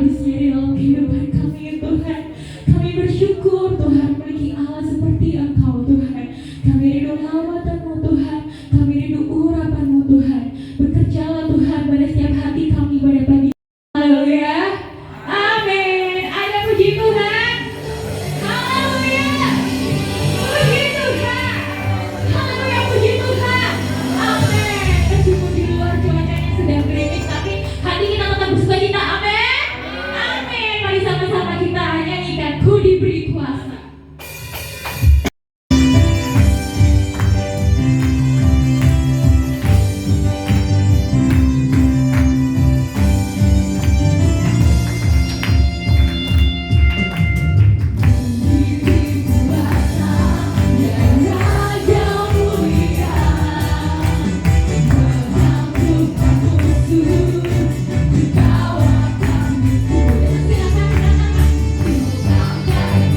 habisnya di dalam kehidupan kami Tuhan. Kami bersyukur Tuhan memiliki Allah seperti Engkau Tuhan. Kami rindu lawatan-Mu Tuhan, kami rindu urapan-Mu Tuhan. Bekerjalah Tuhan pada setiap hati kami pada pagi. Haleluya. Amin. Ada puji Tuhan. Haleluya. Puji Tuhan. Haleluya, puji Tuhan. Amin. Meskipun di luar cuacanya sedang gerimis, tapi hati kita tetap bersukacita. Amin. Amin. Mari sama-sama kita nyanyikan Ku Diberi Kuasa.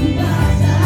Silakan.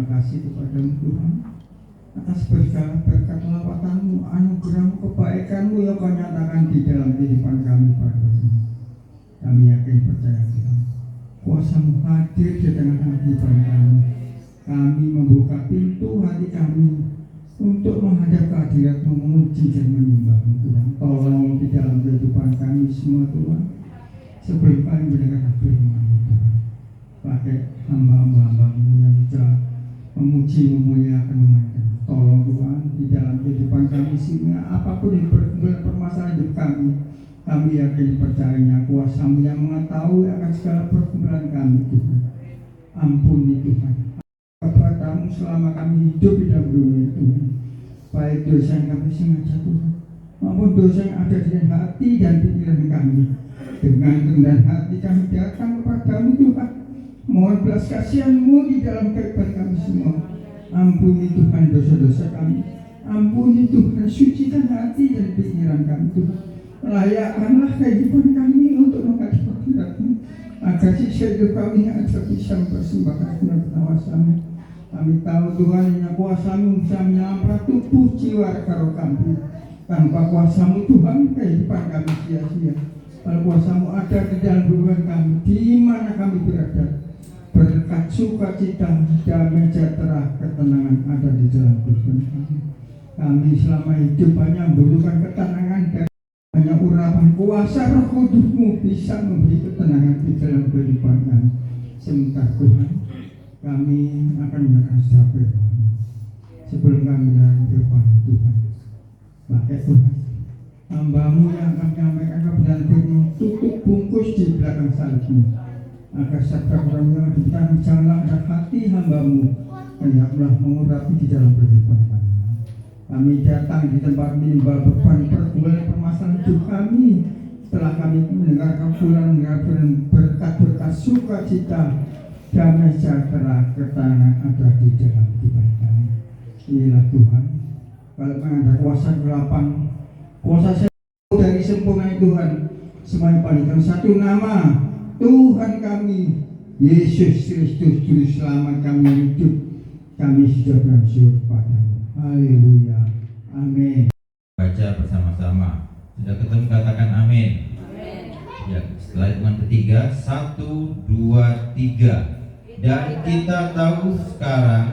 kasih kepada-Mu Tuhan atas berkat lawatan-Mu, anugerah-Mu, kebaikan-Mu yang Kau nyatakan di dalam kehidupan kami pada hari ini. Kami yakin percaya Tuhan, kuasa-Mu hadir di tengah-tengah kehidupan kami. Kami membuka pintu hati kami untuk menghadap kehadirat-Mu, memuji dan menyembah-Mu Tuhan. Tolong di dalam kehidupan kami semua Tuhan, sebelum kami mendengar firman-Mu Tuhan, pakai hamba-hamba-Mu yang bisa memuji, memuliakan, memuliakan. Tolong Tuhan di dalam kehidupan kami sehingga apapun yang permasalahan hidup kami yakin percayanya kuasa-Mu yang mengetahui akan segala pergumulan kami Tuhan. Ampuni Tuhan kepadamu selama kami hidup di dalam dunia Tuhan, baik dosa yang kami sengaja Tuhan maupun dosa yang ada di hati dan pikiran kami. Dengan kerendahan hati kami datang kepadamu Tuhan, mohon belas kasihan-Mu di dalam kehidupan kami semua. Ampuni Tuhan dosa-dosa kami, ampuni Tuhan, sucikan hati dan pikiran kami Tuhan. Layakkanlah kehidupan kami untuk menghadap hadirat-Mu, agar sisa hidup kami ada bisa mempersembahkan kuasa-Mu. Kami tahu Tuhan hanya kuasa-Mu bisa menyelamatkan tubuh, jiwa, roh kami. Tanpa kuasa-Mu Tuhan, kehidupan kami sia-sia. Kalau kuasa-Mu ada di dalam hubungan kami, di mana kami berada, berkat sukacita, damai sejahtera, ketenangan ada di dalam kehidupan kami. Kami selama hidup hanya membutuhkan ketenangan dan hanya urapan kuasa Roh Kudus-Mu bisa memberi ketenangan di dalam kehidupan kami. Sebentar Tuhan, kami akan mendengar sabda sebelum kami mendengar firman Tuhan. Pakai Tuhan, hamba-Mu yang akan menyampaikan kebenaran firman, tutup bungkus di belakang salib-Mu, agar sabda Quran yang diberikan janganlah ada hati hamba-Mu, hendaklah mengurapi di dalam kehidupan kami. Kami datang di tempat menimbang beban pergumulan permasalahan hidup kami. Setelah kami mendengar kumpulan berkat-berkat sukacita, damai sejahtera, ketenangan ada di dalam kehidupan kami. Inilah Tuhan, kalau ada kuasa gelapan, kuasa dari sempurna Tuhan, semuanya palikan satu nama, Tuhan kami Yesus Kristus Juru Selamat kami hidup. Kami sudah bersyukur padamu. Haleluya. Amin. Baca bersama-sama. Sudah ketemu katakan amin. Amin. Ya, setelah hitungan ketiga 1, 2, 3. Dan kita tahu sekarang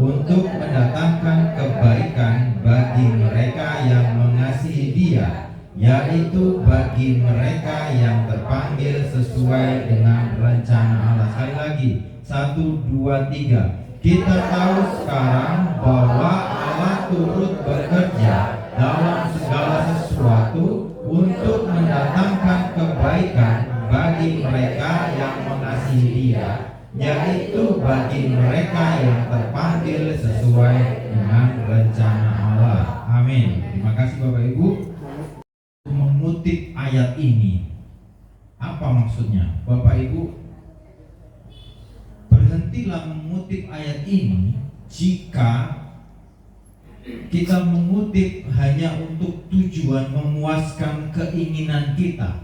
untuk mendatangkan kebaikan bagi mereka yang mengasihi Dia, yaitu bagi mereka yang terpanggil sesuai dengan rencana Allah. Sekali lagi, 1, 2, 3. Kita tahu sekarang bahwa Allah turut bekerja dalam segala sesuatu untuk mendatangkan kebaikan bagi mereka yang mengasihi Dia, yaitu bagi mereka yang terpanggil sesuai dengan rencana Allah. Amin. Terima kasih Bapak Ibu. Mengutip ayat ini, apa maksudnya? Bapak Ibu, berhentilah mengutip ayat ini jika kita mengutip hanya untuk tujuan memuaskan keinginan kita.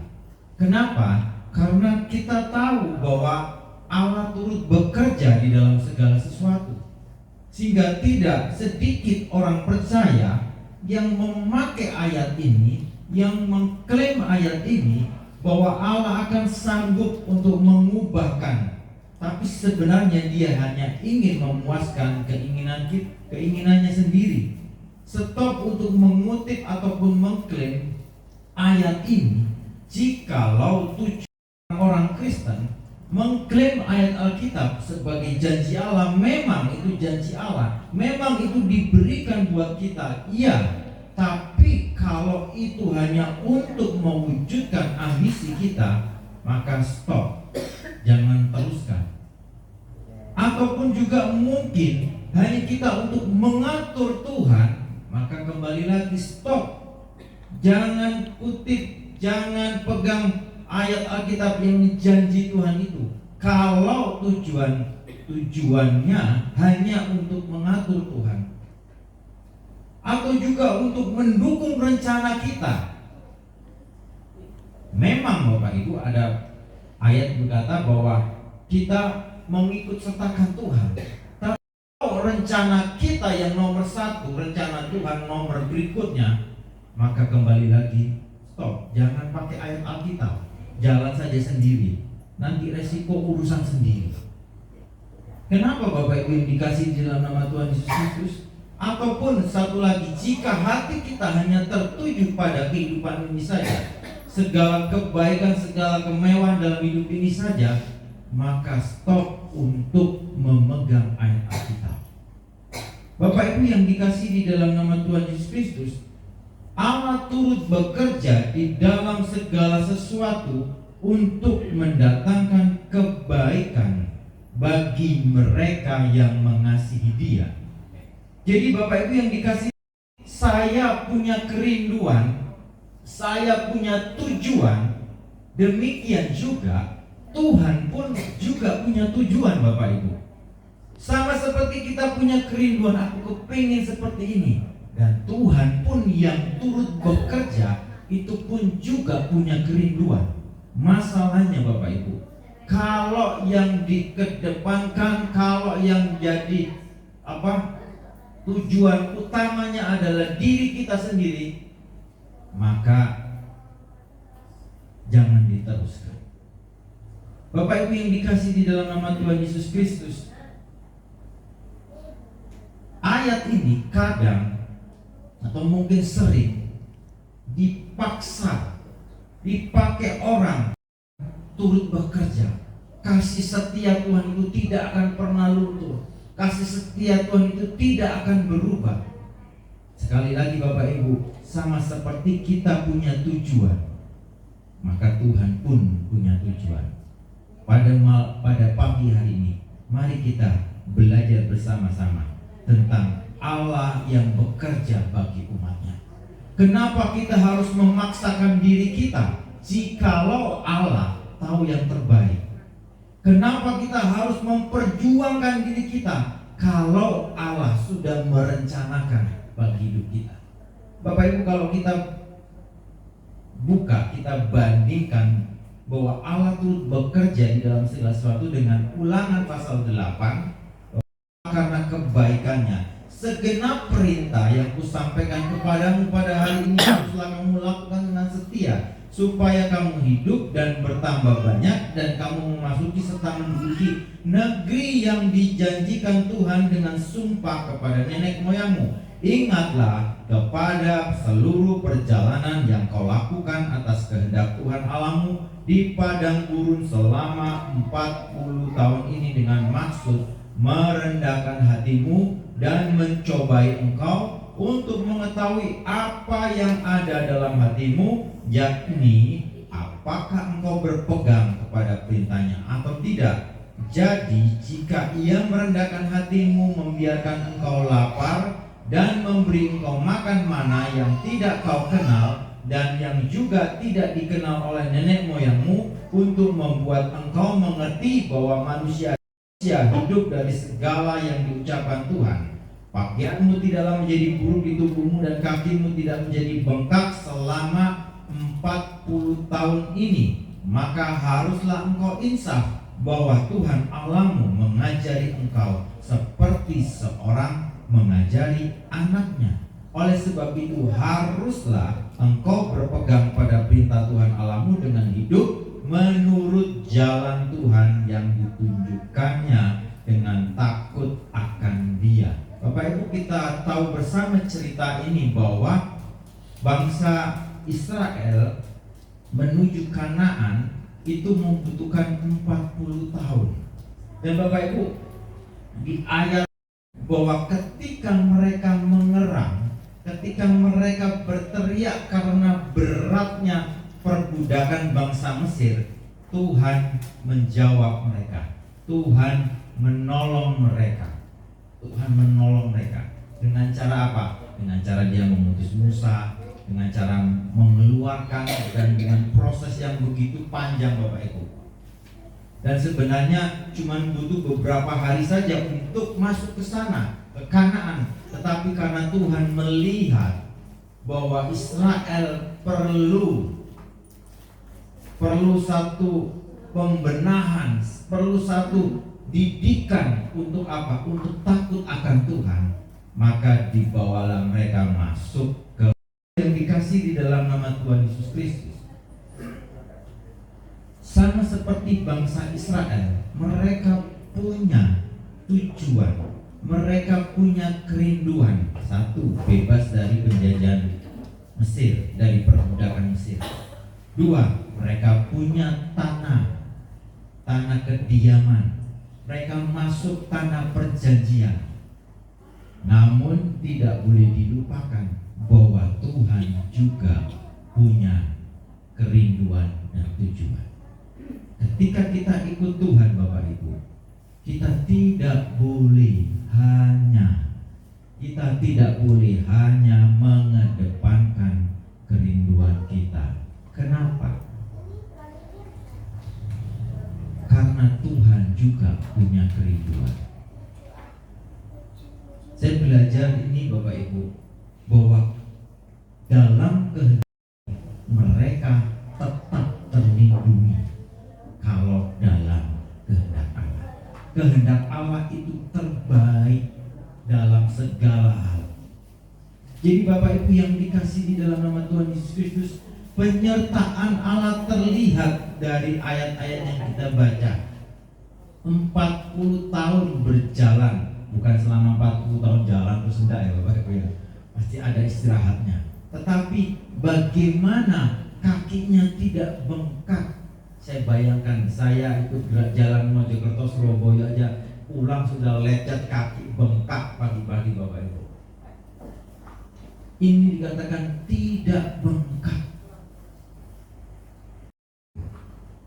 Kenapa? Karena kita tahu bahwa Allah turut bekerja di dalam segala sesuatu, sehingga tidak sedikit orang percaya yang memakai ayat ini, yang mengklaim ayat ini bahwa Allah akan sanggup untuk mengubahkan, tapi sebenarnya dia hanya ingin memuaskan keinginannya sendiri. Stop untuk mengutip ataupun mengklaim ayat ini jikalau tujuan orang Kristen mengklaim ayat Alkitab sebagai janji Allah. Memang itu janji Allah, memang itu diberikan buat kita, iya. Tapi kalau itu hanya untuk mewujudkan ambisi kita, maka stop, jangan teruskan. Ataupun juga mungkin hanya kita untuk mengatur Tuhan, maka kembali lagi stop. Jangan kutip, jangan pegang ayat Alkitab yang janji Tuhan itu kalau tujuannya hanya untuk mengatur Tuhan, atau juga untuk mendukung rencana kita. Memang Bapak Ibu ada Ayat berkata bahwa kita mengikut sertakan Tuhan. Tapi kalau rencana kita yang nomor satu, rencana Tuhan nomor berikutnya, maka kembali lagi, stop. Jangan pakai ayat Alkitab, jalan saja sendiri. Nanti resiko urusan sendiri. Kenapa Bapak Ibu yang dikasih di dalam nama Tuhan Yesus Kristus? Ataupun satu lagi, jika hati kita hanya tertuju pada kehidupan ini saja, segala kebaikan, segala kemewahan dalam hidup ini saja, maka stop untuk memegang ayat Alkitab. Bapak Ibu yang dikasih di dalam nama Tuhan Yesus Kristus, Allah turut bekerja di dalam segala sesuatu untuk mendatangkan kebaikan bagi mereka yang mengasihi Dia. Jadi Bapak Ibu yang dikasih, saya punya kerinduan, saya punya tujuan. Demikian juga Tuhan pun juga punya tujuan Bapak Ibu. Sama seperti kita punya kerinduan, aku kepingin seperti ini. Dan Tuhan pun yang turut bekerja itu pun juga punya kerinduan. Masalahnya Bapak Ibu, kalau yang dikedepankan, kalau yang jadi tujuan utamanya adalah diri kita sendiri, maka jangan diteruskan. Bapak Ibu yang dikasih di dalam nama Tuhan Yesus Kristus, ayat ini kadang atau mungkin sering dipaksa, dipakai orang turut bekerja. Kasih setia Tuhan itu tidak akan pernah luntur. Kasih setia Tuhan itu tidak akan berubah. Sekali lagi Bapak Ibu, sama seperti kita punya tujuan, maka Tuhan pun punya tujuan. Pada pagi hari ini, mari kita belajar bersama-sama tentang Allah yang bekerja bagi umatnya. Kenapa kita harus memaksakan diri kita jikalau Allah tahu yang terbaik? Kenapa kita harus memperjuangkan diri kita kalau Allah sudah merencanakan bagi hidup kita? Bapak Ibu, kalau kita buka, kita bandingkan bahwa Allah turut bekerja di dalam segala sesuatu dengan Ulangan pasal 8, karena kebaikannya segenap perintah yang kusampaikan kepadamu pada hari ini haruslah kamu lakukan dengan setia, supaya kamu hidup dan bertambah banyak, dan kamu memasuki serta menduduki negeri yang dijanjikan Tuhan dengan sumpah kepada nenek moyangmu. Ingatlah kepada seluruh perjalanan yang kau lakukan atas kehendak Tuhan Allahmu di padang gurun selama 40 tahun ini dengan maksud merendahkan hatimu dan mencobai engkau untuk mengetahui apa yang ada dalam hatimu, yakni apakah engkau berpegang kepada perintahnya atau tidak. Jadi jika ia merendahkan hatimu, membiarkan engkau lapar dan memberi engkau makan mana yang tidak kau kenal dan yang juga tidak dikenal oleh nenek moyangmu, untuk membuat engkau mengerti bahwa manusia hidup dari segala yang diucapkan Tuhan. Pakaianmu tidaklah menjadi buruk di tubuhmu dan kakimu tidak menjadi bengkak selama 40 tahun ini. Maka haruslah engkau insaf bahwa Tuhan Allahmu mengajari engkau seperti seorang mengajari anaknya. Oleh sebab itu haruslah engkau berpegang pada perintah Tuhan Allahmu dengan hidup menurut jalan Tuhan yang ditunjukkannya dengan takut akan Dia. Bapak Ibu, kita tahu bersama cerita ini bahwa bangsa Israel menuju Kanaan itu membutuhkan 40 tahun. Dan Bapak Ibu, di ayat bahwa ketika mereka mengerang, ketika mereka berteriak karena beratnya perbudakan bangsa Mesir, Tuhan menjawab mereka. Tuhan menolong mereka. Tuhan menolong mereka. Dengan cara apa? Dengan cara Dia mengutus Musa, dengan cara mengeluarkan, dan dengan proses yang begitu panjang Bapak Ibu. Dan sebenarnya cuma butuh beberapa hari saja untuk masuk ke sana, ke Kanaan. Tetapi karena Tuhan melihat bahwa Israel perlu satu pembenahan, perlu satu didikan untuk apa? Untuk takut akan Tuhan. Maka dibawalah mereka masuk ke yang dikasih di dalam nama Tuhan Yesus Kristus. Sama seperti bangsa Israel, mereka punya tujuan, mereka punya kerinduan. Satu, bebas dari penjajahan Mesir, dari perbudakan Mesir. Dua, mereka punya tanah kediaman. Mereka masuk tanah perjanjian. Namun tidak boleh dilupakan bahwa Tuhan juga punya kerinduan dan tujuan. Ketika kita ikut Tuhan, Bapak Ibu, kita tidak boleh hanya mengedepankan kerinduan kita. Kenapa? Karena Tuhan juga punya kerinduan. Saya belajar ini, Bapak Ibu, bahwa dalam kehendak mereka tetap terlindungi kalau dalam kehendak Allah. Kehendak Allah itu terbaik dalam segala hal. Jadi Bapak Ibu yang dikasih di dalam nama Tuhan Yesus Kristus, penyertaan Allah terlihat dari ayat-ayat yang kita baca. 40 tahun berjalan, bukan selama 40 tahun jalan terus enggak ya Bapak Ibu ya. Pasti ada istirahatnya. Tetapi bagaimana kakinya tidak bengkak. Saya bayangkan saya ikut jalan Mojokerto Surabaya aja, pulang sudah lecet, kaki bengkak pagi-pagi Bapak Ibu. Ini dikatakan tidak bengkak.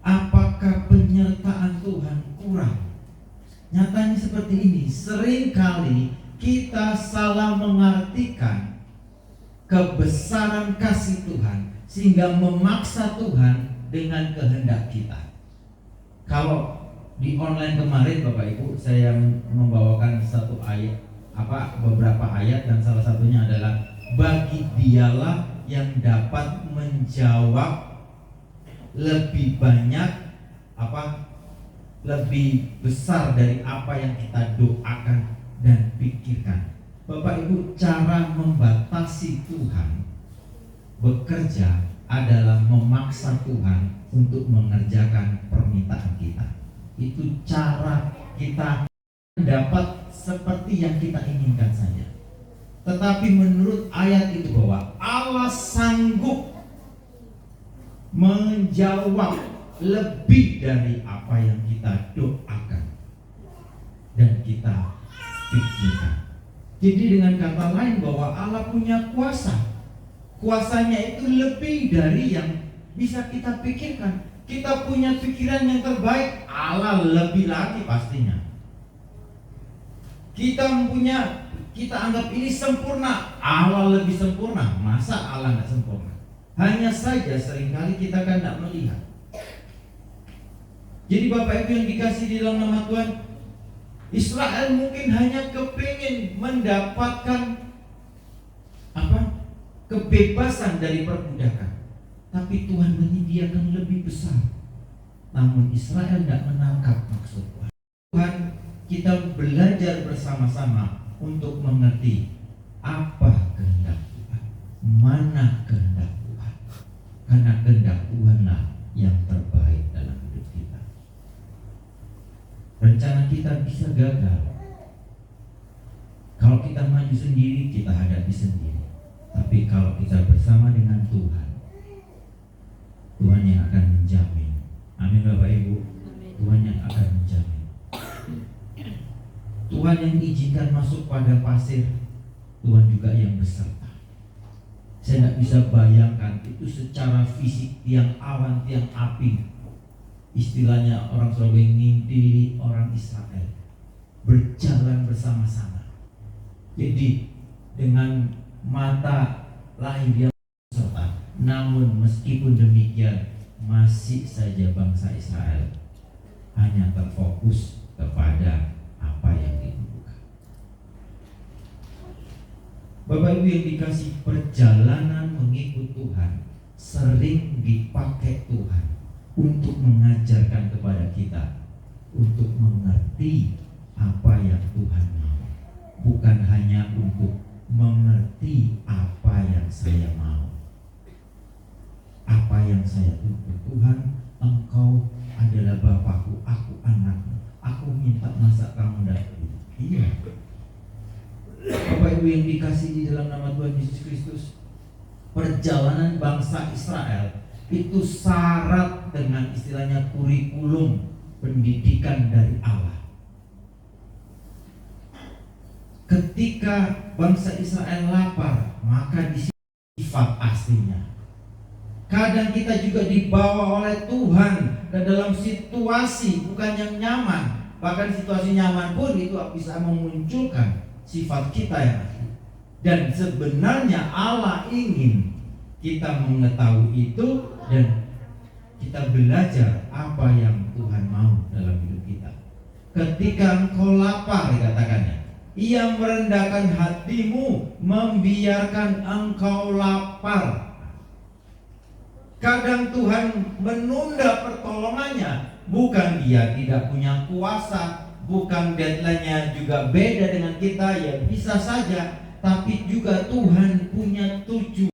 Apakah penyertaan Tuhan kurang? Nyatanya seperti ini. Seringkali kita salah mengartikan kebesaran kasih Tuhan sehingga memaksa Tuhan dengan kehendak kita. Kalau di online kemarin Bapak Ibu, saya membawakan satu ayat, beberapa ayat, dan salah satunya adalah bagi dialah yang dapat menjawab lebih banyak lebih besar dari apa yang kita doakan dan pikirkan. Bapak Ibu, cara membatasi Tuhan bekerja adalah memaksa Tuhan untuk mengerjakan permintaan kita. Itu cara kita dapat seperti yang kita inginkan saja. Tetapi menurut ayat itu bahwa Allah sanggup menjawab lebih dari apa yang kita doakan dan kita pikirkan. Jadi dengan kata lain bahwa Allah punya kuasa. Kuasanya itu lebih dari yang bisa kita pikirkan. Kita punya pikiran yang terbaik, Allah lebih lagi pastinya. Kita anggap ini sempurna, Allah lebih sempurna. Masa Allah nggak sempurna? Hanya saja seringkali kita kan tidak melihat. Jadi Bapak Ibu yang dikasih di dalam nama Tuhan, Israel mungkin hanya kepingin mendapatkan kebebasan dari perbudakan, tapi Tuhan menyediakan lebih besar. Namun Israel tidak menangkap maksud Tuhan. Tuhan, kita belajar bersama-sama untuk mengerti apa kehendak Tuhan, mana kehendak Tuhan. Karena kehendak Tuhanlah yang terbaik dalam hidup kita. Rencana kita bisa gagal kalau kita maju sendiri, kita hadapi sendiri. Tapi kalau kita bersama dengan Tuhan, Tuhan yang akan menjamin. Amin Bapak Ibu. Tuhan yang akan menjamin. Tuhan yang izinkan masuk pada pasir, Tuhan juga yang beserta. Saya tidak bisa bayangkan itu secara fisik, tiang awan, tiang api. Istilahnya orang Surabaya ngintili orang Israel, berjalan bersama-sama. Jadi dengan mata lahir yang beserta, namun meskipun demikian masih saja bangsa Israel hanya terfokus kepada apa yang dibutuhkan. Bapak Ibu yang dikasih, perjalanan mengikut Tuhan sering dipakai Tuhan untuk mengajarkan kepada kita untuk mengerti apa yang Tuhan mau, bukan hanya untuk mengerti apa yang saya mau, apa yang saya tuntut. Tuhan, Engkau adalah Bapakku, aku anakmu, aku minta masa kamu dapat. Iya, Bapak Ibu yang dikasih di dalam nama Tuhan Yesus Kristus, perjalanan bangsa Israel itu syarat dengan istilahnya kurikulum pendidikan dari Allah. Ketika bangsa Israel lapar, maka di sini sifat aslinya. Kadang kita juga dibawa oleh Tuhan ke dalam situasi bukan yang nyaman. Bahkan situasi nyaman pun itu bisa memunculkan sifat kita yang asli. Dan sebenarnya Allah ingin kita mengetahui itu dan kita belajar apa yang Tuhan mau dalam hidup kita. Ketika engkau lapar, dikatakannya, Ia merendahkan hatimu, membiarkan engkau lapar. Kadang Tuhan menunda pertolongannya, bukan Dia tidak punya kuasa, bukan deadline-nya juga beda dengan kita, ya bisa saja, tapi juga Tuhan punya tujuan.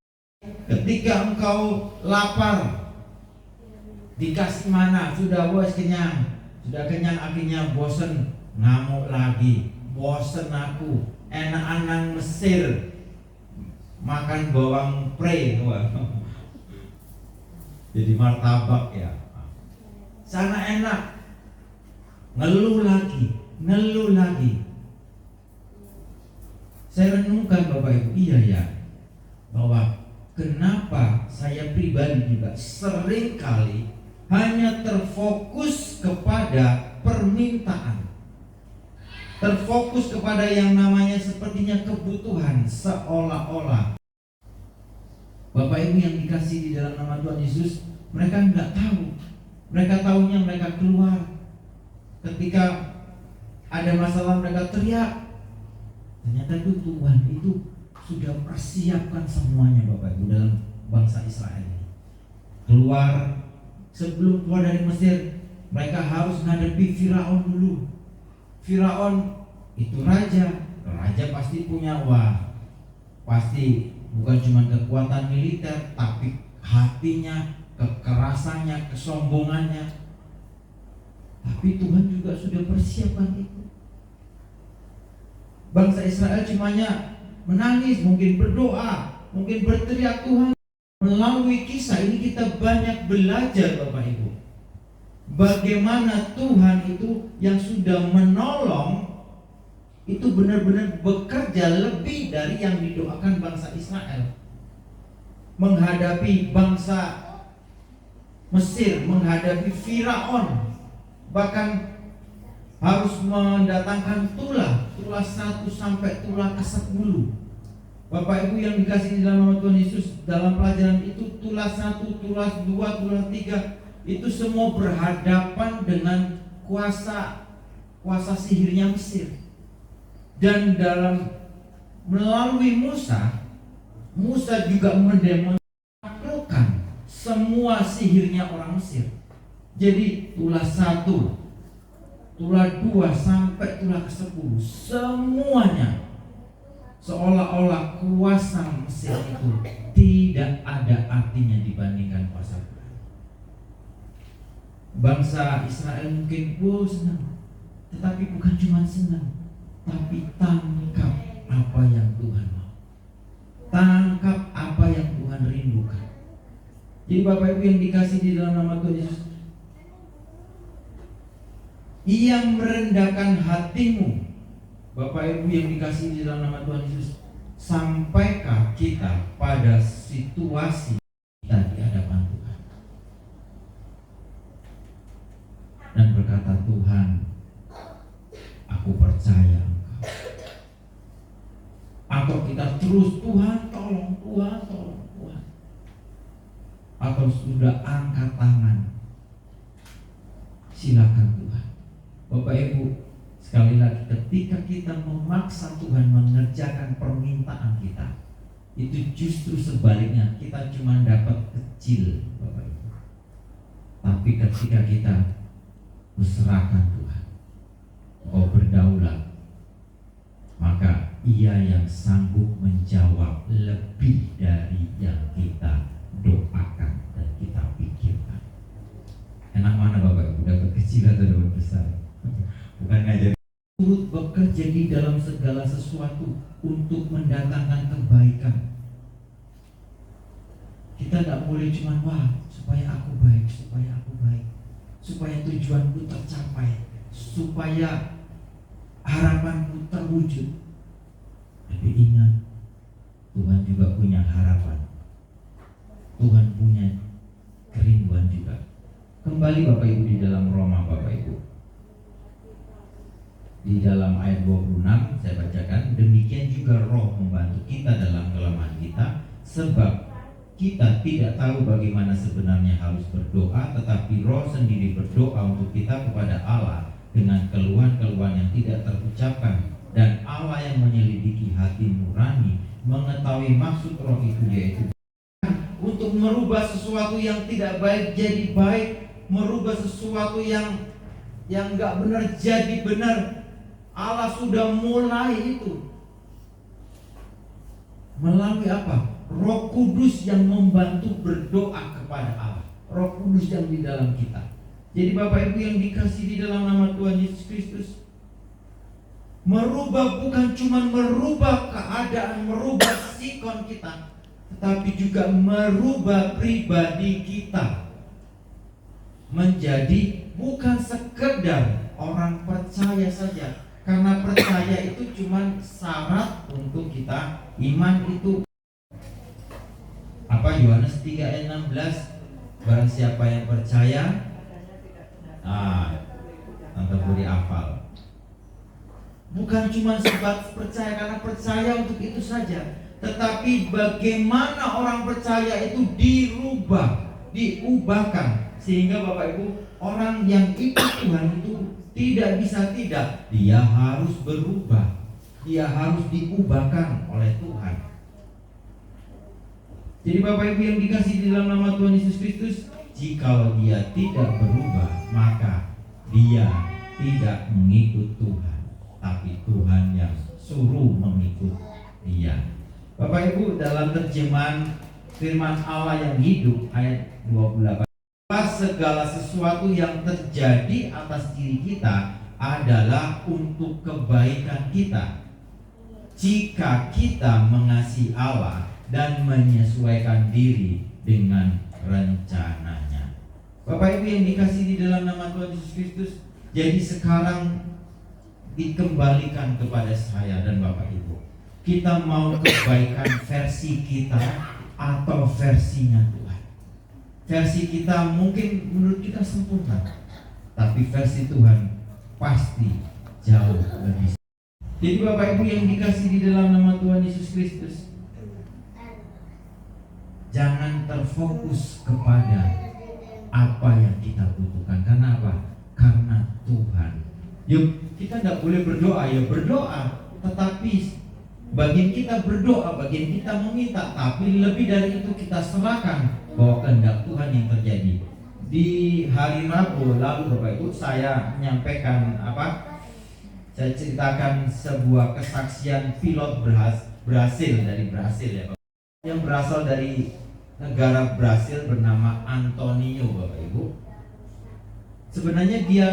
Ketika engkau lapar, dikasih mana, sudah bos kenyang, sudah kenyang akhirnya bosen, ngamuk lagi, bosen aku, enak-enak Mesir, makan bawang pre, jadi martabak ya, sana enak, ngeluh lagi. Saya renungkan Bapak Ibu, iya ya, bahwa kenapa saya pribadi juga sering kali hanya terfokus kepada permintaan, terfokus kepada yang namanya sepertinya kebutuhan, seolah-olah Bapak Ibu yang dikasih di dalam nama Tuhan Yesus, mereka nggak tahu. Mereka tahunya mereka keluar. Ketika ada masalah mereka teriak. Ternyata itu Tuhan itu sudah persiapkan semuanya Bapak Ibu dalam bangsa Israel ini. Keluar, sebelum keluar dari Mesir, mereka harus menghadapi Firaun dulu. Firaun itu raja pasti punya pasti bukan cuma kekuatan militer, tapi hatinya, kekerasannya, kesombongannya. Tapi Tuhan juga sudah persiapkan itu. Bangsa Israel cumanya menangis, mungkin berdoa, mungkin berteriak Tuhan. Melalui kisah ini kita banyak belajar Bapak Ibu, bagaimana Tuhan itu yang sudah menolong itu benar-benar bekerja lebih dari yang didoakan bangsa Israel. Menghadapi bangsa Mesir, menghadapi Firaun, bahkan harus mendatangkan tulah 1 sampai tulah ke-10. Bapak Ibu yang dikasih di dalam nama Tuhan Yesus, dalam pelajaran itu tulah 1, tulah 2, tulah 3 itu semua berhadapan dengan kuasa sihirnya Mesir. Dan melalui Musa juga mendemonstrasikan semua sihirnya orang Mesir. Jadi tulah 1, tulah 2 sampai tulah ke-10 semuanya seolah-olah kuasa Mesir itu tidak ada artinya dibandingkan kuasa Tuhan. Bangsa Israel mungkin senang, tetapi bukan cuma senang, tapi tangkap apa yang Tuhan mau, tangkap apa yang Tuhan rindukan. Jadi Bapak Ibu yang dikasih di dalam nama Tuhan Yesus, Ia merendahkan hatimu. Bapak Ibu yang dikasih di dalam nama Tuhan Yesus, sampaikah kita pada situasi kita di hadapan Tuhan dan berkata, Tuhan, aku percaya Engkau. Atau kita terus, Tuhan tolong, Tuhan. Atau sudah angkat tangan, silakan Tuhan. Bapak Ibu, sekali lagi, ketika kita memaksa Tuhan mengerjakan permintaan kita, itu justru sebaliknya kita cuma dapat kecil, Bapak Ibu. Tapi ketika kita berserahkan Tuhan, Engkau berdaulat, maka Ia yang sanggup menjawab lebih dari yang kita doakan dan kita pikirkan. Enak mana Bapak Ibu, dapat kecil atau dapat besar? Bukan ngajar. Turut bekerja di dalam segala sesuatu untuk mendatangkan kebaikan. Kita tidak boleh cuma supaya aku baik, supaya tujuanku tercapai, supaya harapanku terwujud. Tapi ingat, Tuhan juga punya harapan. Tuhan punya kerinduan juga. Kembali Bapak Ibu di dalam Roma, Bapak Ibu. Di dalam ayat 26 saya bacakan, demikian juga Roh membantu kita dalam kelemahan kita, sebab kita tidak tahu bagaimana sebenarnya harus berdoa, tetapi Roh sendiri berdoa untuk kita kepada Allah dengan keluhan-keluhan yang tidak terucapkan. Dan Allah yang menyelidiki hati nurani mengetahui maksud Roh itu, yaitu untuk merubah sesuatu yang tidak baik jadi baik, merubah sesuatu yang nggak benar jadi benar. Allah sudah mulai itu melalui apa? Roh Kudus yang membantu berdoa kepada Allah. Roh Kudus yang di dalam kita. Jadi Bapak Ibu yang dikasih di dalam nama Tuhan Yesus Kristus, merubah bukan cuma merubah keadaan, merubah sikon kita, tetapi juga merubah pribadi kita menjadi bukan sekedar orang percaya saja. Karena percaya itu cuma syarat untuk kita iman itu. Apa Yohanes 3 ayat 16? Barang siapa yang percaya, Tante Budi hafal. Bukan cuma sebat percaya karena percaya untuk itu saja, tetapi bagaimana orang percaya itu diubahkan, sehingga Bapak Ibu, orang yang ikut Tuhan itu tidak bisa tidak, dia harus berubah, dia harus diubahkan oleh Tuhan. Jadi Bapak Ibu yang dikasih di dalam nama Tuhan Yesus Kristus, jikalau dia tidak berubah, maka dia tidak mengikut Tuhan, tapi Tuhan yang suruh mengikut dia. Bapak Ibu, dalam terjemahan firman Allah yang hidup ayat 28, segala sesuatu yang terjadi atas diri kita adalah untuk kebaikan kita, jika kita mengasihi Allah dan menyesuaikan diri dengan rencananya. Bapak Ibu yang dikasih di dalam nama Tuhan Yesus Kristus, jadi sekarang dikembalikan kepada saya dan Bapak Ibu. Kita mau kebaikan versi kita atau versinya Tuhan. Versi kita mungkin menurut kita sempurna, tapi versi Tuhan pasti jauh lebih. Jadi Bapak Ibu yang dikasih di dalam nama Tuhan Yesus Kristus, jangan terfokus kepada apa yang kita butuhkan. Karena apa? Karena Tuhan. Yuk, kita tidak boleh berdoa, ya berdoa, tetapi bagian kita berdoa, bagian kita meminta, tapi lebih dari itu kita serahkan bahwa kehendak Tuhan yang terjadi. Di hari Rabu lalu Bapak Ibu, saya menyampaikan saya ceritakan sebuah kesaksian pilot Brasil ya Bapak, yang berasal dari negara Brasil bernama Antonio Bapak Ibu. Sebenarnya dia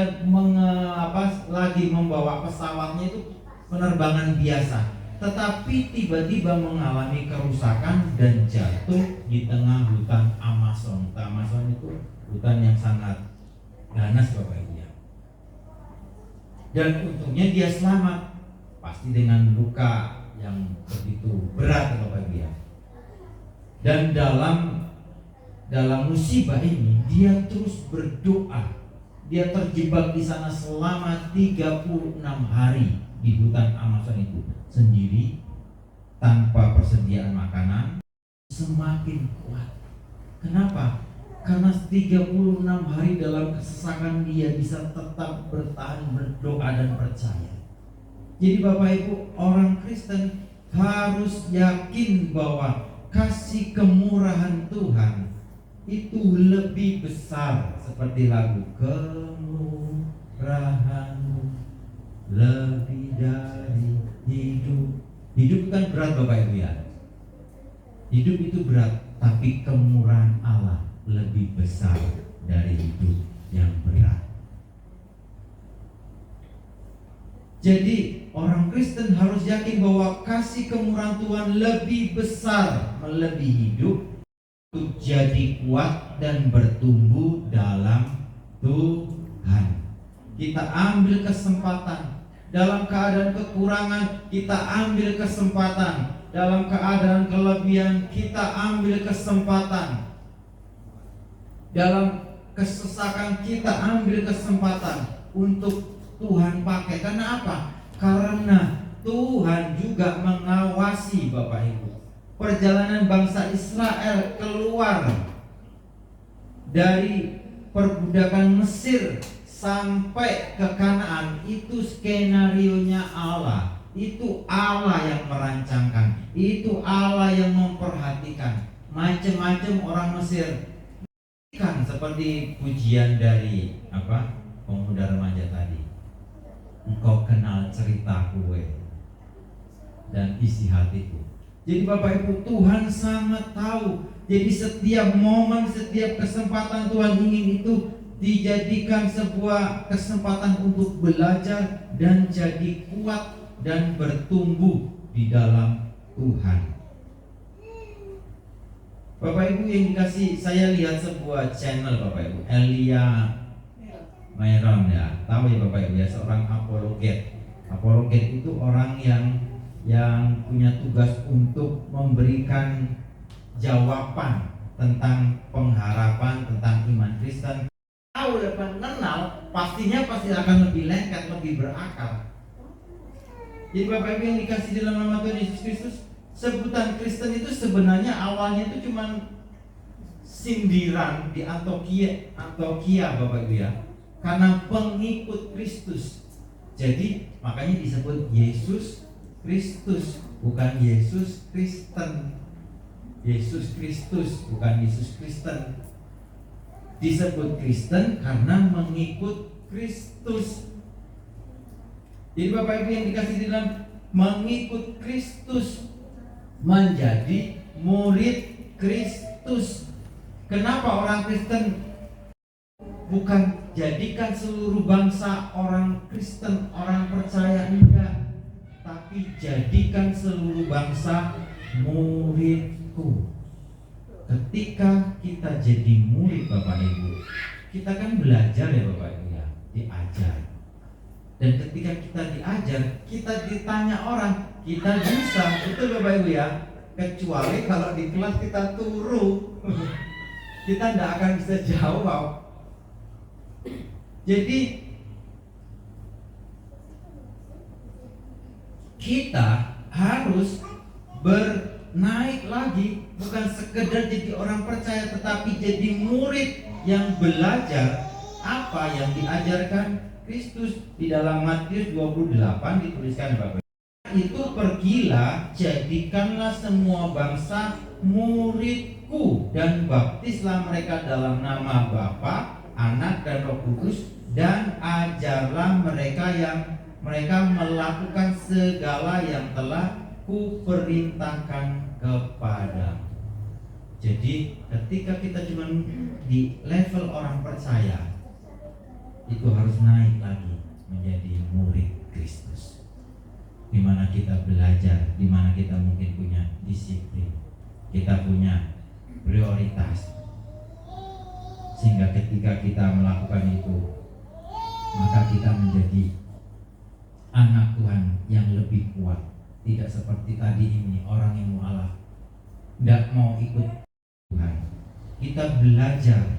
lagi membawa pesawatnya itu penerbangan biasa, tetapi tiba-tiba mengalami kerusakan dan jatuh di tengah hutan Amazon. Hutan Amazon itu hutan yang sangat ganas Bapak Ibu ya. Dan untungnya dia selamat, pasti dengan luka yang begitu berat Bapak Ibu ya. Dan dalam musibah ini dia terus berdoa. Dia terjebak di sana selama 36 hari di hutan Amazon itu sendiri, tanpa persediaan makanan, semakin kuat. Kenapa? Karena 36 hari dalam kesesakan dia bisa tetap bertahan, berdoa dan percaya. Jadi Bapak Ibu, orang Kristen harus yakin bahwa kasih kemurahan Tuhan itu lebih besar, seperti lagu kemurahanmu lebih dari hidup. Hidup kan berat Bapak Ibu ya. Hidup itu berat, tapi kemurahan Allah lebih besar dari hidup yang berat. Jadi orang Kristen harus yakin bahwa kasih kemurahan Tuhan lebih besar melebihi hidup, untuk jadi kuat dan bertumbuh dalam Tuhan. Kita ambil kesempatan dalam keadaan kekurangan, kita ambil kesempatan dalam keadaan kelebihan, kita ambil kesempatan dalam kesesakan, kita ambil kesempatan untuk Tuhan pakai. Karena apa? Karena Tuhan juga mengawasi Bapak Ibu. Perjalanan bangsa Israel keluar dari perbudakan Mesir sampai ke Kanaan, itu skenarionya Allah. Itu Allah yang merancangkan, itu Allah yang memperhatikan. Macam-macam orang Mesir kan, seperti pujian dari pemuda remaja tadi. Engkau kenal ceritaku dan isi hatiku. Jadi Bapak Ibu, Tuhan sangat tahu. Jadi setiap momen, setiap kesempatan Tuhan ingin itu dijadikan sebuah kesempatan untuk belajar dan jadi kuat dan bertumbuh di dalam Tuhan. Bapak Ibu yang dikasih, saya lihat sebuah channel Bapak Ibu, Elia Myron ya, tahu ya Bapak Ibu ya, seorang apologet. Apologet itu orang yang punya tugas untuk memberikan jawaban tentang pengharapan, tentang iman Kristen. Tahu dan mengenal, pasti akan lebih lengkap, lebih berakal. Jadi Bapak Ibu yang dikasih dalam nama Tuhan Yesus Kristus, sebutan Kristen itu sebenarnya awalnya itu cuma sindiran di Antioquia Bapak Ibu ya, karena pengikut Kristus. Jadi makanya disebut Yesus Kristus, bukan Yesus Kristen. Yesus Kristus, bukan Yesus Kristen. Disebut Kristen karena mengikut Kristus. Jadi Bapak Ibu yang dikasih di dalam, mengikut Kristus, menjadi murid Kristus. Kenapa orang Kristen bukan jadikan seluruh bangsa orang Kristen, orang percaya, enggak, tapi jadikan seluruh bangsa muridku. Ketika kita jadi murid Bapak Ibu, kita kan belajar ya Bapak Ibu ya, diajar. Dan ketika kita diajar, kita ditanya orang, kita bisa, betul Bapak Ibu ya. Kecuali kalau di kelas kita turu, kita tidak akan bisa jawab. Jadi kita harus bernaik lagi, bukan sekedar jadi orang percaya, tetapi jadi murid yang belajar apa yang diajarkan Kristus. Di dalam Matius 28 dituliskan Bapak, itu pergilah, jadikanlah semua bangsa muridku, dan baptislah mereka dalam nama Bapa, Anak, dan Roh Kudus, dan ajarlah mereka melakukan segala yang telah kuperintahkan kepadamu. Jadi ketika kita cuma di level orang percaya, itu harus naik lagi menjadi murid Kristus, di mana kita belajar, di mana kita mungkin punya disiplin, kita punya prioritas, sehingga ketika kita melakukan itu, maka kita menjadi anak Tuhan yang lebih kuat. Tidak seperti tadi ini, orang yang mualaf, tidak mau ikut Tuhan. Kita belajar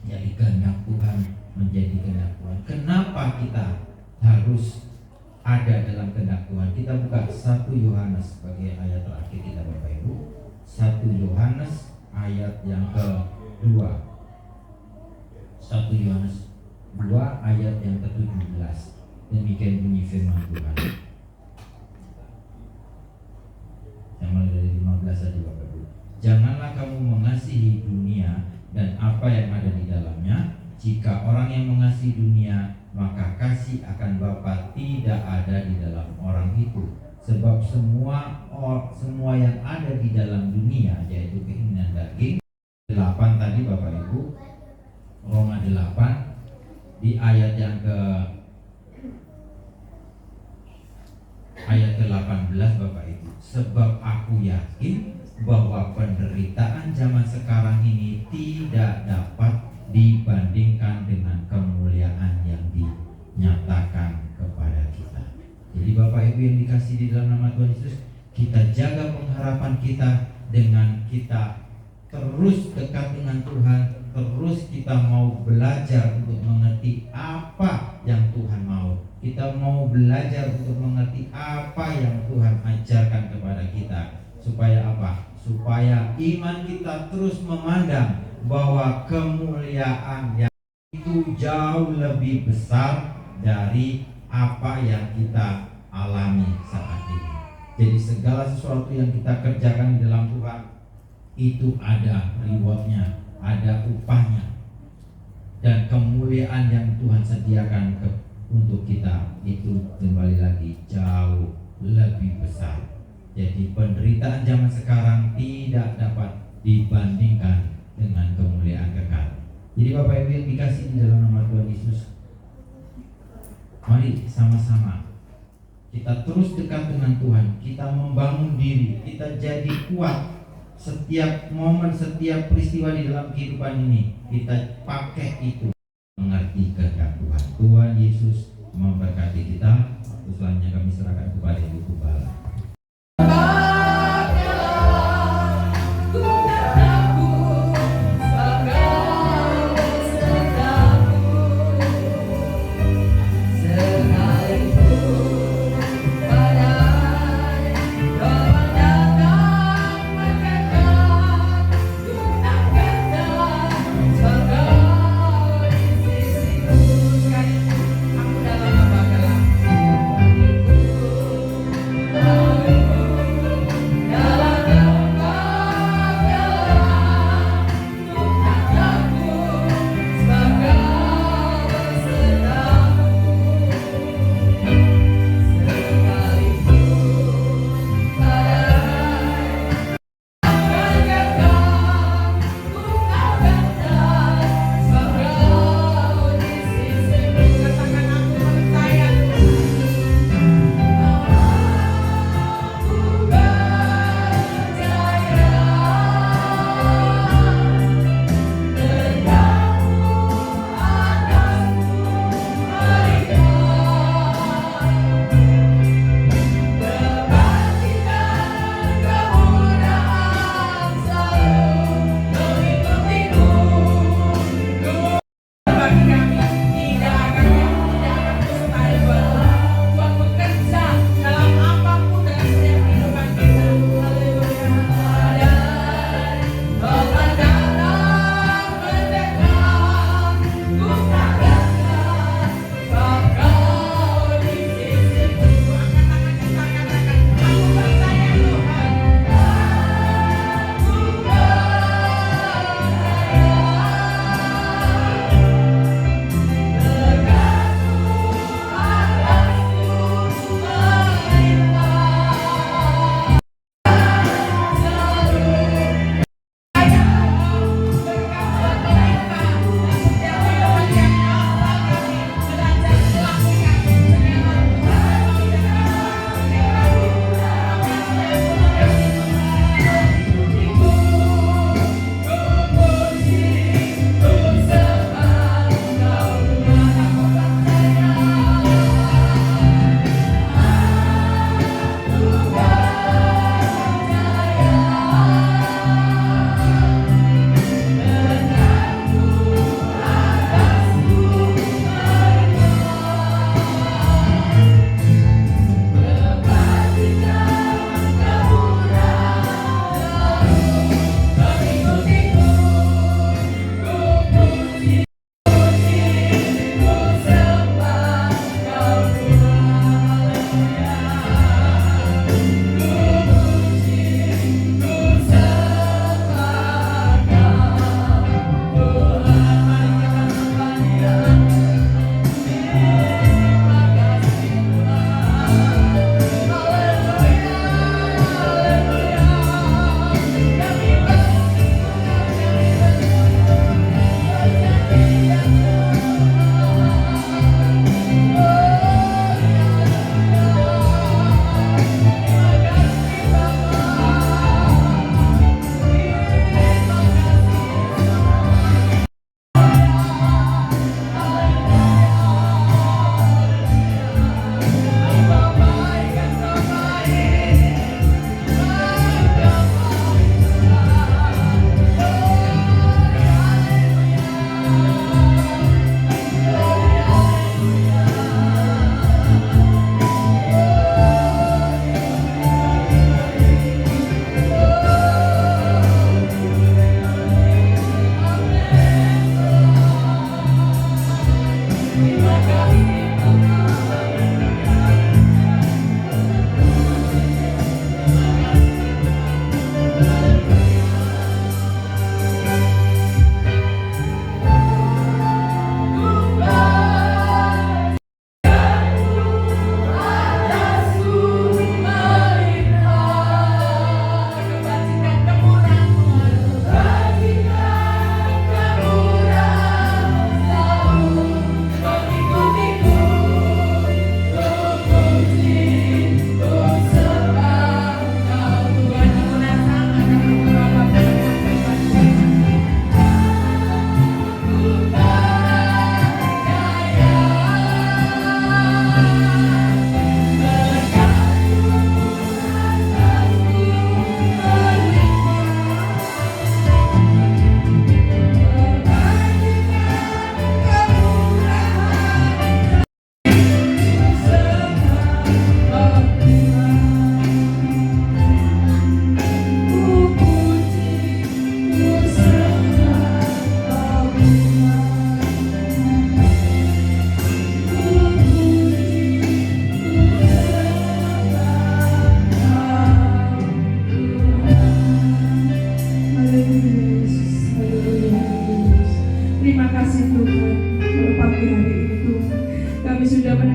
jadi kehendak Tuhan, menjadi kehendak Tuhan. Kenapa kita harus ada dalam kehendak Tuhan? Kita buka 1 Yohanes sebagai ayat terakhir kita Bapak Ibu. 1 Yohanes ayat yang ke-2. 1 Yohanes 2 ayat yang ke-17. Demikian bunyi firman Tuhan. Yang mulai dari 15 saja Bapak Ibu. Janganlah kamu mengasihi dunia Jika orang yang mengasihi dunia, maka kasih akan Bapa tidak ada di dalam orang itu. Sebab semua yang ada di dalam dunia, yaitu keinginan daging. 8 tadi Bapak Ibu, Roma 8 di ayat yang ayat ke-18 Bapak Ibu. Sebab aku yakin bahwa penderitaan zaman sekarang ini tidak dapat dibandingkan dengan kemuliaan yang dinyatakan kepada kita. Jadi Bapak Ibu yang dikasih di dalam nama Tuhan Yesus, kita jaga pengharapan kita dengan kita terus dekat dengan Tuhan, terus kita mau belajar untuk mengerti apa yang Tuhan mau. Kita mau belajar untuk mengerti apa yang Tuhan ajarkan kepada kita. Supaya apa? Supaya iman kita terus memandang bahwa kemuliaan yang itu jauh lebih besar dari apa yang kita alami saat ini. Jadi segala sesuatu yang kita kerjakan di dalam Tuhan itu ada rewardnya, ada upahnya, dan kemuliaan yang Tuhan sediakan untuk kita itu kembali lagi jauh lebih besar. Jadi penderitaan zaman sekarang tidak dapat dibandingkan dengan kemuliaan kekal. Jadi Bapak Ibu yang dikasih di dalam nama Tuhan Yesus, mari sama-sama kita terus dekat dengan Tuhan. Kita membangun diri, kita jadi kuat. Setiap momen, setiap peristiwa di dalam kehidupan ini kita pakai itu mengerti kehendak Tuhan. Tuhan Yesus memberkati kita. Selanjutnya kami serahkan kepada Ibu Gembala. Aku dalam apa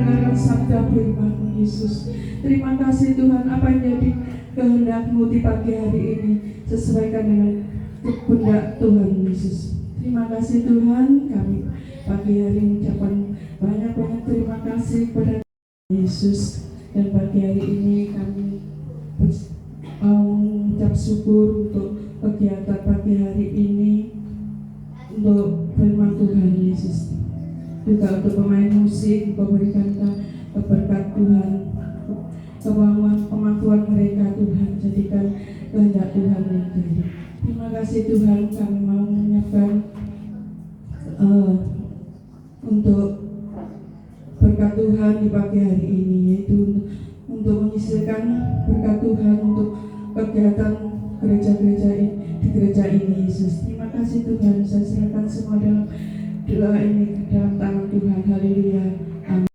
mendengarkan sabda firman-Mu, Yesus. Terima kasih Tuhan, apa yang jadi kehendak-Mu di pagi hari ini sesuaikan dengan kehendak Tuhan Yesus. Terima kasih Tuhan, kami pagi hari mengucapkan banyak-banyak terima kasih kepada Yesus. Dan pagi hari ini kami mengucap syukur untuk kegiatan pagi hari ini, untuk firman Tuhan Yesus. Juga untuk pemain musik, Engkau berikan berkat Tuhan, kemampuan mereka Tuhan, jadikan kehendak Tuhan yang jadi. Terima kasih Tuhan, kami mau menyiapkan untuk berkat Tuhan di pagi hari ini, yaitu untuk menyisirkan berkat Tuhan untuk kegiatan gereja-gereja di gereja ini, Yesus. Terima kasih Tuhan, saya serahkan semua dalam doa ini dalam tangan Tuhan. Haleluya. Amin.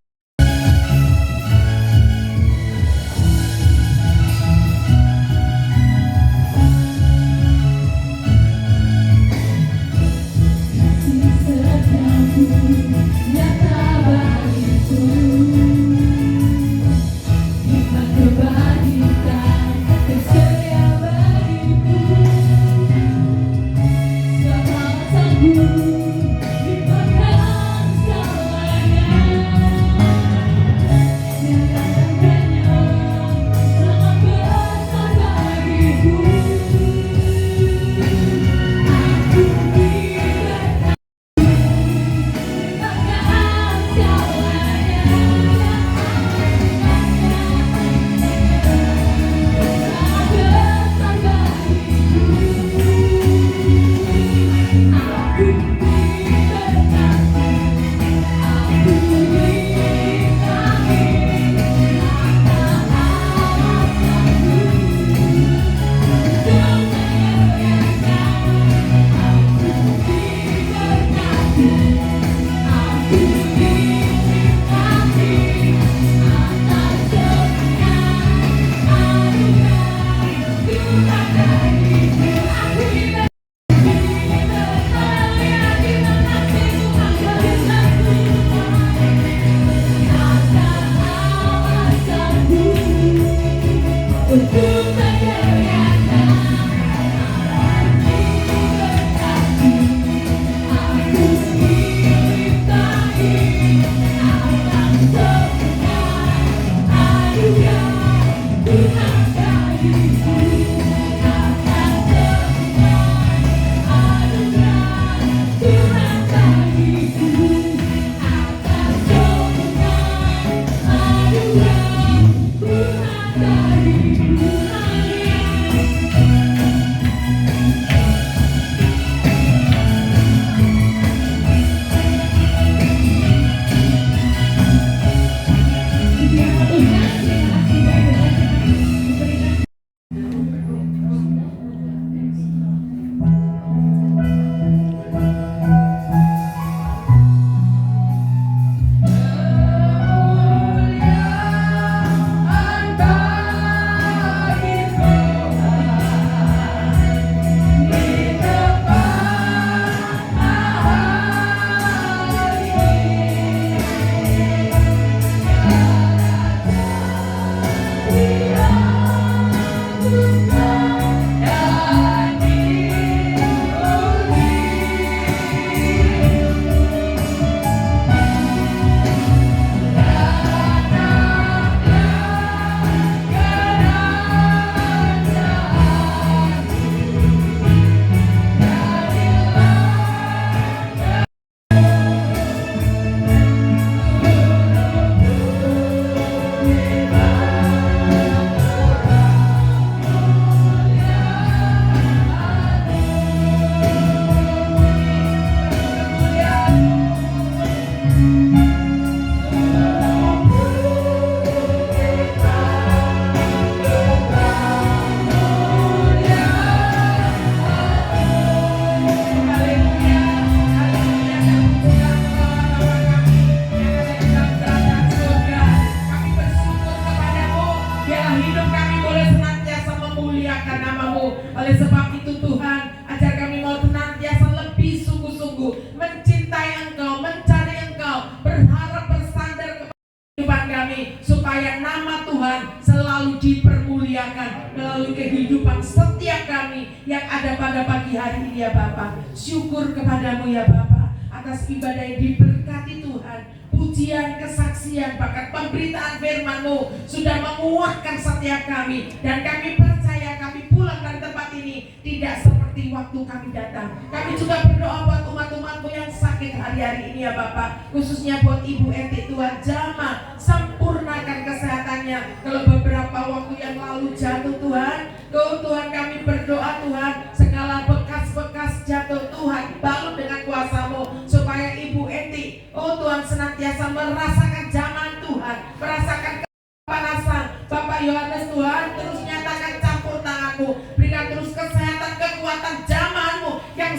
kami, supaya nama Tuhan selalu dipermuliakan melalui kehidupan setiap kami yang ada pada pagi hari ini ya Bapa. Syukur kepadamu ya Bapa atas ibadah yang diberkati Tuhan. Pujian, kesaksian, bahkan pemberitaan firman-Mu sudah menguatkan setiap kami. Dan kami percaya kami pulang dari tempat ini tidak seperti waktu kami datang. Kami juga berdoa buat umat-umat-Mu yang sakit hari-hari ini ya Bapak. Khususnya buat Ibu Eti, Tuhan jamah sempurnakan kesehatannya. Kalau beberapa waktu yang lalu jatuh Tuhan, Tuhan kami berdoa Tuhan, segala bekas-bekas jatuh Tuhan balut dengan kuasa-Mu, supaya Ibu Eti, Tuhan senantiasa merasakan zaman Tuhan, merasakan kepanasan. Bapak Yohanes Tuhan, terus nyatakan campur tangan-Mu, berikan terus kesehatan, kekuatan zaman-Mu yang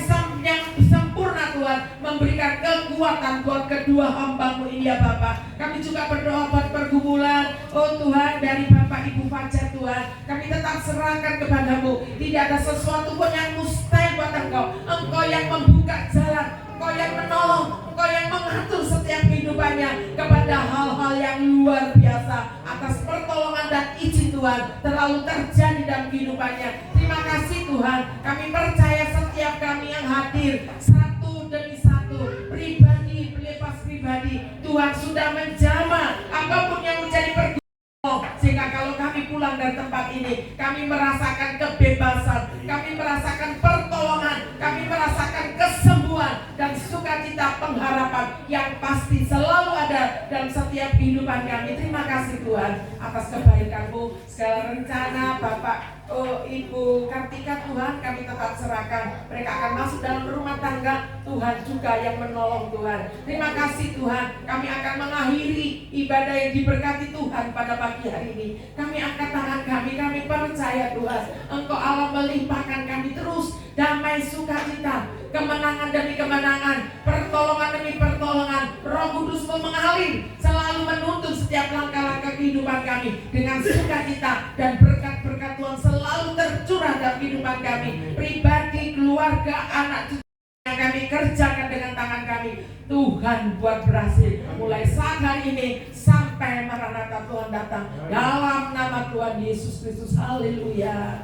sempurna Tuhan, memberikan kekuatan buat kedua hamba-Mu ini ya Bapak. Kami juga berdoa buat pergumulan Tuhan dari Bapak Ibu Fajar Tuhan, kami tetap serahkan kepadamu. Tidak ada sesuatu pun yang mustahil buat Engkau. Engkau yang membuka jalan, Engkau yang menolong, Engkau yang mengatur setiap kehidupannya kepada hal-hal yang luar biasa. Atas pertolongan dan izin Tuhan terlalu terjadi dalam kehidupannya. Terima kasih Tuhan. Kami percaya setiap kami yang hadir satu demi satu, pribadi belepas pribadi, Tuhan sudah menjamah apapun yang menjadi pergumulan, sehingga kalau kami pulang dari tempat ini, kami merasakan kebebasan, kami merasakan pertolongan, kami merasakan kesembuhan dan sukacita pengharapan yang pasti selalu ada dalam setiap kehidupan kami. Terima kasih Tuhan atas kebaikan-Mu. Segala rencana Bapak Ibu Kartika Tuhan kami tetap serahkan. Mereka akan masuk dalam rumah tangga, Tuhan juga yang menolong Tuhan. Terima kasih Tuhan. Kami akan mengakhiri ibadah yang diberkati Tuhan pada pagi hari ini. Kami angkat tangan kami percaya Tuhan, Engkau Allah melimpahkan kami terus damai sukacita, kemenangan demi kemenangan, pertolongan demi pertolongan. Roh Kudus-Mu mengalir, selalu menuntun setiap langkah-langkah kehidupan kami dengan sukacita, dan berkat-berkat Tuhan selalu tercurah dalam kehidupan kami, pribadi, keluarga, anak cucu yang kami kerjakan dengan tangan kami. Tuhan buat berhasil mulai saat hari ini sampai Maranatha Tuhan datang, dalam nama Tuhan Yesus Kristus. Haleluya.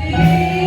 Amin.